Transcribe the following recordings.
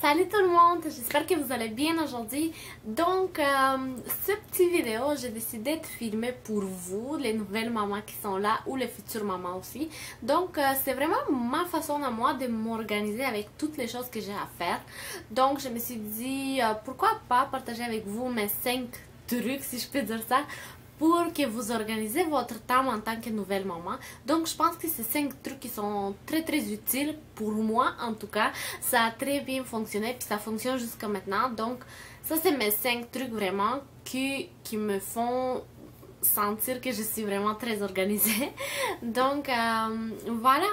Salut tout le monde, j'espère que vous allez bien aujourd'hui. Donc, ce petit vidéo, j'ai décidé de filmer pour vous, les nouvelles mamans qui sont là ou les futures mamans aussi. Donc, c'est vraiment ma façon à moi de m'organiser avec toutes les choses que j'ai à faire. Donc, je me suis dit, pourquoi pas partager avec vous mes 5 trucs, si je peux dire ça, pour que vous organisez votre temps en tant que nouvelle maman. Donc je pense que ces 5 trucs qui sont très utiles pour moi en tout cas. Ça a très bien fonctionné puis ça fonctionne jusqu'à maintenant. Donc ça c'est mes 5 trucs vraiment qui me font sentir que je suis vraiment très organisée. Donc voilà.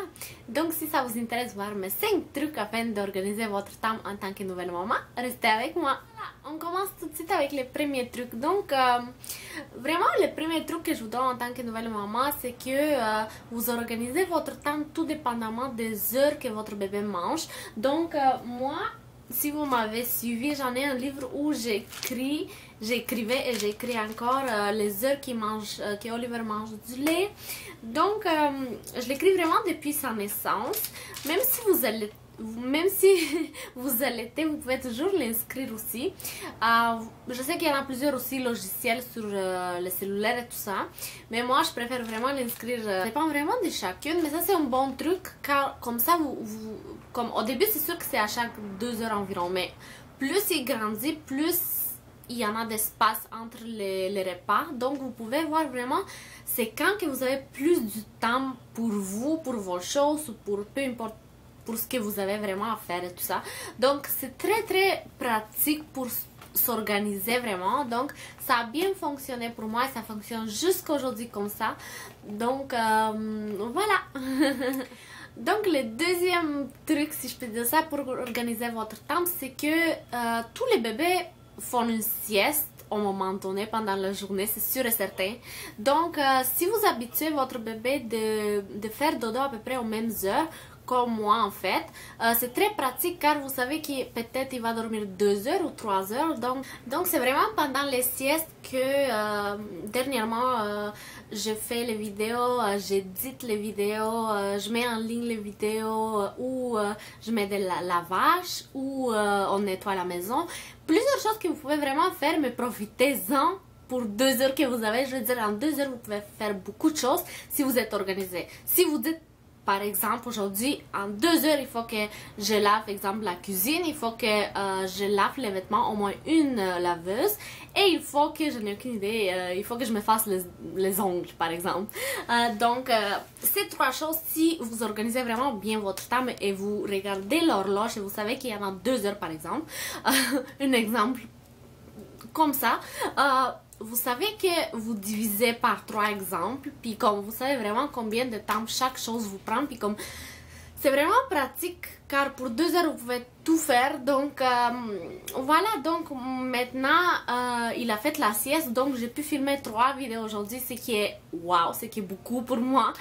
Donc si ça vous intéresse voir mes 5 trucs afin d'organiser votre temps en tant que nouvelle maman, restez avec moi. On commence tout de suite avec les premiers trucs. Donc vraiment le premier truc que je vous donne en tant que nouvelle maman, c'est que vous organisez votre temps tout dépendamment des heures que votre bébé mange. Donc moi, si vous m'avez suivi, j'en ai un livre où j'écrivais et j'écris encore les heures qu'Oliver mange du lait. Donc, je l'écris vraiment depuis sa naissance. Même si vous allaitez, vous pouvez toujours l'inscrire aussi. Je sais qu'il y en a plusieurs aussi logiciels sur le cellulaire et tout ça. Mais moi, je préfère vraiment l'inscrire. Ça dépend vraiment de chacune. Mais ça, c'est un bon truc. Car comme ça, comme au début, c'est sûr que c'est à chaque 2 heures environ. Mais plus il grandit, plus il y en a d'espace entre les repas. Donc, vous pouvez voir vraiment, c'est quand que vous avez plus du temps pour vous, pour vos choses, ou pour peu importe, pour ce que vous avez vraiment à faire et tout ça. Donc, c'est très pratique pour s'organiser vraiment. Donc, ça a bien fonctionné pour moi et ça fonctionne jusqu'à aujourd'hui comme ça. Donc, voilà. Donc, le deuxième truc, si je peux dire ça, pour organiser votre temps, c'est que tous les bébés font une sieste au moment donné pendant la journée, c'est sûr et certain. Donc, si vous habituez votre bébé de faire dodo à peu près aux mêmes heures, comme moi en fait, c'est très pratique car vous savez que peut-être il va dormir 2 heures ou 3 heures. Donc c'est vraiment pendant les siestes que dernièrement je fais les vidéos, j'édite les vidéos, je mets en ligne les vidéos où je mets de la lavage, où on nettoie la maison. Plusieurs choses que vous pouvez vraiment faire, mais profitez-en pour 2 heures que vous avez. Je veux dire, en 2 heures, vous pouvez faire beaucoup de choses si vous êtes organisé. Si vous dites, par exemple, aujourd'hui, en 2 heures, il faut que je lave, par exemple, la cuisine, il faut que je lave les vêtements, au moins une laveuse, et il faut que, je n'ai aucune idée, il faut que je me fasse les ongles, par exemple. Donc, ces 3 choses, si vous organisez vraiment bien votre temps et vous regardez l'horloge et vous savez qu'il y en a 2 heures, par exemple, un exemple comme ça, vous savez que vous divisez par 3 exemples, puis comme vous savez vraiment combien de temps chaque chose vous prend, puis comme c'est vraiment pratique car pour 2 heures vous pouvez tout faire. Donc voilà, donc maintenant il a fait la sieste, donc j'ai pu filmer 3 vidéos aujourd'hui, ce qui est wow, ce qui est beaucoup pour moi.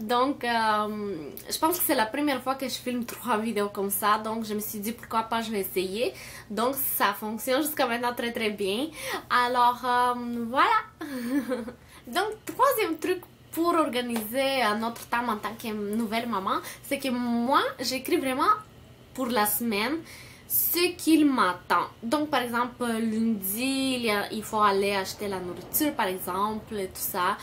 Donc je pense que c'est la première fois que je filme 3 vidéos comme ça, donc je me suis dit pourquoi pas, je vais essayer. Donc ça fonctionne jusqu'à maintenant très bien. Alors voilà. Donc troisième truc pour organiser notre temps en tant que nouvelle maman, c'est que moi, j'écris vraiment pour la semaine ce qu'il m'attend. Donc, par exemple, lundi, il faut aller acheter la nourriture, par exemple, et tout ça.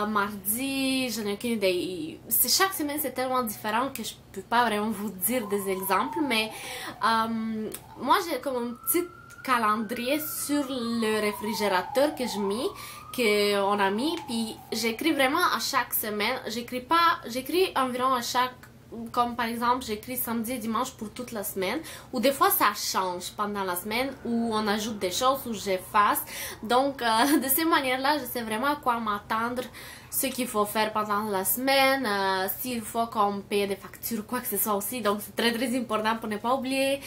Mardi, je n'ai aucune idée. Chaque semaine, c'est tellement différent que je peux pas vraiment vous dire des exemples, mais moi, j'ai comme un petit calendrier sur le réfrigérateur que qu'on a mis, puis j'écris vraiment à chaque semaine. J'écris environ à chaque, comme par exemple j'écris samedi et dimanche pour toute la semaine, ou des fois ça change pendant la semaine, où on ajoute des choses, ou j'efface. Donc de cette manière là, je sais vraiment à quoi m'attendre, ce qu'il faut faire pendant la semaine, s'il faut qu'on paye des factures, quoi que ce soit aussi. Donc c'est très important pour ne pas oublier.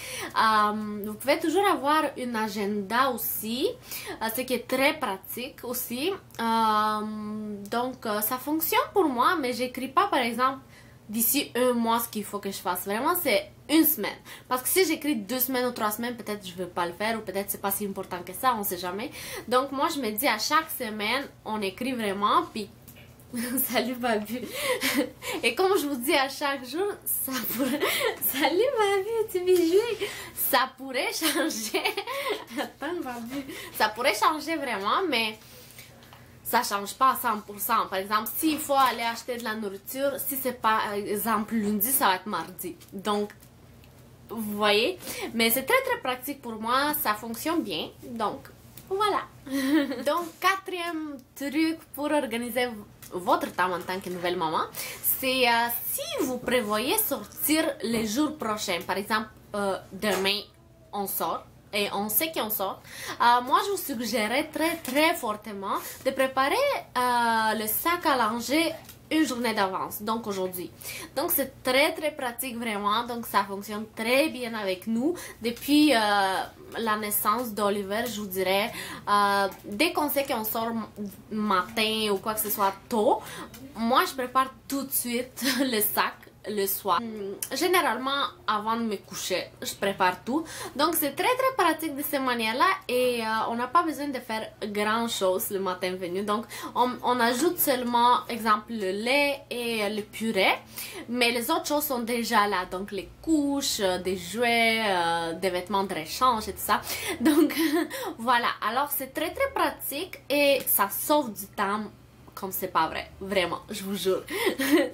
Vous pouvez toujours avoir un agenda aussi, ce qui est très pratique aussi. Donc ça fonctionne pour moi, mais j'écris pas par exemple d'ici 1 mois ce qu'il faut que je fasse. Vraiment, c'est 1 semaine. Parce que si j'écris 2 semaines ou 3 semaines, peut-être je ne veux pas le faire, ou peut-être c'est pas si important que ça, on sait jamais. Donc moi, je me dis à chaque semaine, on écrit vraiment, puis salut Babu. Et comme je vous dis à chaque jour, ça pourrait... Salut Babu, tu veux jouer? ça pourrait changer. Attends, ça pourrait changer vraiment, mais ça change pas à 100%. Par exemple, s'il faut aller acheter de la nourriture, si c'est pas exemple lundi, ça va être mardi. Donc, vous voyez, mais c'est très très pratique pour moi, ça fonctionne bien. Donc, voilà. Donc, quatrième truc pour organiser votre temps en tant que nouvelle maman, c'est si vous prévoyez sortir les jours prochains. Par exemple, demain, on sort. Et on sait qu'on sort. Moi, je vous suggérais très très fortement de préparer le sac à langer une journée d'avance, donc aujourd'hui. Donc c'est très très pratique vraiment, donc ça fonctionne très bien avec nous. Depuis la naissance d'Oliver, je vous dirais, dès qu'on sait qu'on sort matin ou quoi que ce soit tôt, moi je prépare tout de suite le sac le soir. Généralement, avant de me coucher, je prépare tout. Donc, c'est très très pratique de cette manière-là et on n'a pas besoin de faire grand chose le matin venu. Donc, on ajoute seulement, exemple, le lait et le purée. Mais les autres choses sont déjà là. Donc, les couches, des jouets, des vêtements de réchange et tout ça. Donc, voilà. Alors, c'est très très pratique et ça sauve du temps. Comme c'est pas vrai, vraiment, je vous jure.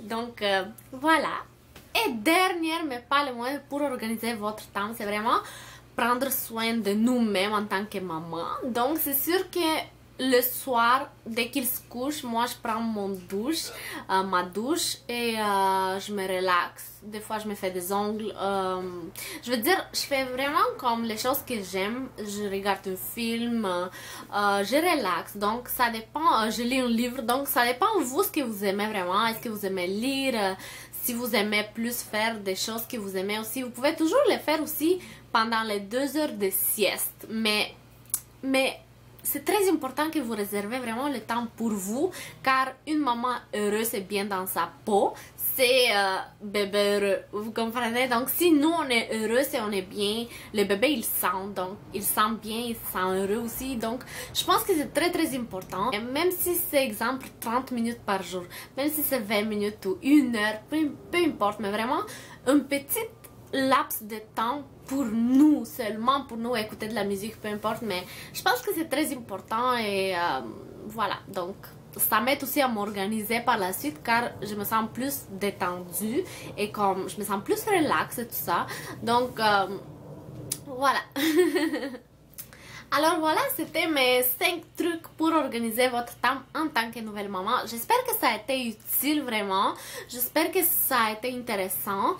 Donc, voilà. Et dernière, mais pas le moins, pour organiser votre temps, c'est vraiment prendre soin de nous-mêmes en tant que maman. Donc, c'est sûr que le soir, dès qu'il se couche, moi, je prends ma douche et je me relaxe. Des fois, je me fais des ongles. Je veux dire, je fais vraiment comme les choses que j'aime. Je regarde un film, je relaxe. Donc, ça dépend. Je lis un livre. Donc, ça dépend vous ce que vous aimez vraiment. Est-ce que vous aimez lire? Si vous aimez plus faire des choses que vous aimez aussi, vous pouvez toujours les faire aussi pendant les 2 heures de sieste. Mais c'est très important que vous réservez vraiment le temps pour vous, car une maman heureuse et bien dans sa peau, c'est bébé heureux, vous comprenez? Donc si nous on est heureux et on est bien, le bébé il sent, donc il sent bien, il se sent heureux aussi. Donc je pense que c'est très très important. Et même si c'est exemple 30 minutes par jour, même si c'est 20 minutes ou 1 heure, peu importe, mais vraiment un petit laps de temps pour nous, seulement pour nous, écouter de la musique, peu importe, mais je pense que c'est très important et voilà, donc ça m'aide aussi à m'organiser par la suite car je me sens plus détendue et comme je me sens plus relax et tout ça, donc voilà. Alors voilà, c'était mes 5 trucs pour organiser votre temps en tant que nouvelle maman. J'espère que ça a été utile vraiment. J'espère que ça a été intéressant.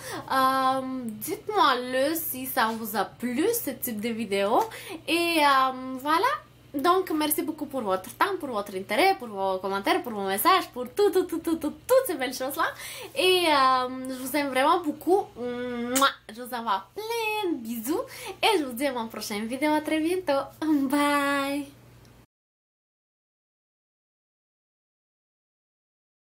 Dites-moi le si ça vous a plu ce type de vidéo. Et voilà. Donc, merci beaucoup pour votre temps, pour votre intérêt, pour vos commentaires, pour vos messages, pour toutes ces belles choses-là. Et je vous aime vraiment beaucoup. Je vous envoie plein de bisous. Et je vous dis à mon prochaine vidéo. À très bientôt. Bye!